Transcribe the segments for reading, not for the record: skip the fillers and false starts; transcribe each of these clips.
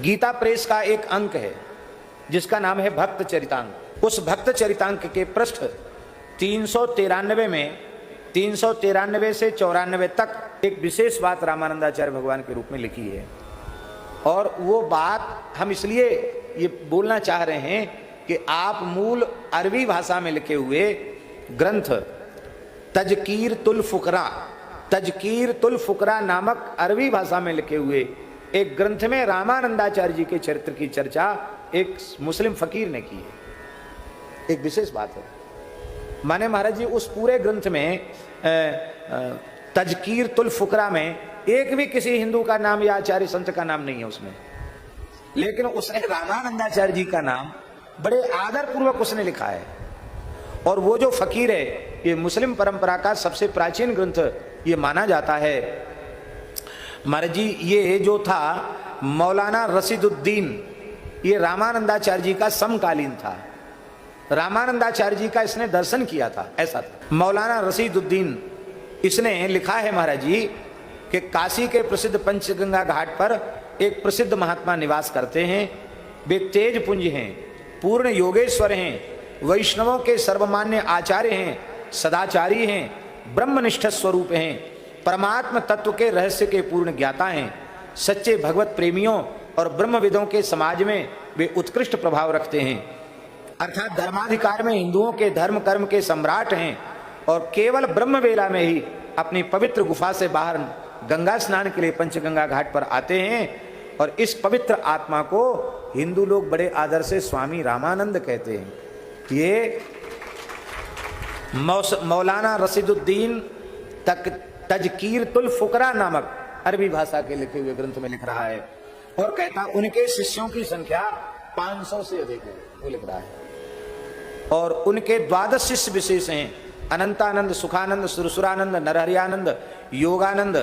Gita press का एक अंक है जिसका नाम है भक्त चरितांक। उस भक्त चरितांक के पृष्ठ 393 में 393 से 94 तक एक विशेष बात रामानंदाचार्य भगवान के रूप में लिखी है। और वो बात हम इसलिए ये बोलना चाह रहे हैं कि आप मूल अरबी भाषा में लिखे हुए ग्रंथ तजकीर तुल फुकरा नामक अरबी भाषा में लिखे हुए एक ग्रंथ में रामानंदाचार्य जी के चरित्र की चर्चा एक मुस्लिम फकीर ने की है। एक विशेष बात है, माने महाराज जी उस पूरे ग्रंथ में तजकीर तुल फुकरा में एक भी किसी हिंदू का नाम या आचार्य संत का नाम नहीं है उसमें, लेकिन उसने रामानंदाचार्य जी का नाम बड़े आदर पूर्वक उसने लिखा है। और वो जो फकीर है, ये मुस्लिम परंपरा का सबसे प्राचीन ग्रंथ ये माना जाता है। महाराज जी ये जो था मौलाना रशीदुद्दीन, ये रामानंदाचार्य जी का समकालीन था। रामानंदाचार्य जी का इसने दर्शन किया था, ऐसा था। मौलाना रशीदुद्दीन इसने लिखा है महाराज जी कि काशी के प्रसिद्ध पंचगंगा घाट पर एक प्रसिद्ध महात्मा निवास करते हैं। वे तेज पुंज हैं, पूर्ण योगेश्वर हैं, वैष्णवों के सर्वमान्य आचार्य हैं, सदाचारी हैं, ब्रह्मनिष्ठ स्वरूप हैं, परमात्म तत्व के रहस्य के पूर्ण ज्ञाता हैं, सच्चे भगवत प्रेमियों और ब्रह्मविदों के समाज में वे उत्कृष्ट प्रभाव रखते हैं। अर्थात धर्माधिकार में हिंदुओं के धर्म कर्म के सम्राट हैं और केवल ब्रह्मवेला में ही अपनी पवित्र गुफा से बाहर गंगा स्नान के लिए पंचगंगा घाट पर आते हैं। और इस पवित्र आत्मा को हिंदू लोग बड़े आदर से स्वामी रामानंद कहते हैं। ये मौलाना रशीदुद्दीन तजकीर तुल फुकरा नामक अरबी भाषा के लिखे हुए ग्रंथ में लिख रहा है। और कहता उनके शिष्यों की संख्या 500 से अधिक है, वो लिख रहा है। और उनके 12 शिष्य विशेष हैं, अनंतानंद, सुखानंद, सुरसुरानंद, नरहरियानंद, योगानंद,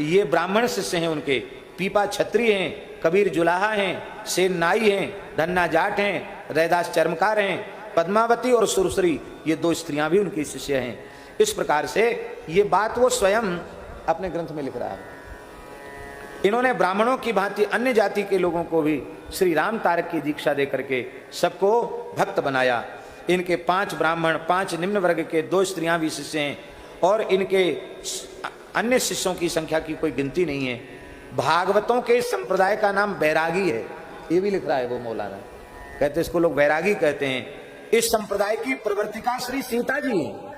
ये ब्राह्मण शिष्य हैं उनके। पीपा छत्री हैं, कबीर जुलाहा हैं, सेन नाई हैं, धन्ना जाट हैं, रैदास चर्मकार हैं, पद्मावती और सुरसुरी, ये 2 स्त्रियां भी उनकी शिष्य हैं। इस प्रकार से ये बात वो स्वयं अपने ग्रंथ में लिख रहा है। इन्होंने ब्राह्मणों की भांति अन्य जाति के लोगों को भी श्री राम तारक की दीक्षा दे करके सबको भक्त बनाया। इनके 5 ब्राह्मण, 5 निम्न वर्ग के, 2 स्त्रियां भी शिष्य हैं। और इनके अन्य शिष्यों की संख्या की कोई गिनती नहीं है। भागवतों के संप्रदाय का नाम बैरागी है, ये भी लिख रहा है वो मौलाना। कहते इसको लोग बैरागी कहते हैं। इस संप्रदाय की प्रवर्तिका श्री सीता जी है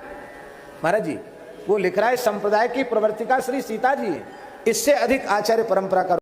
महाराज जी, वो लिख रहा है संप्रदाय की प्रवर्तिका श्री सीता जी है। इससे अधिक आचार्य परंपरा का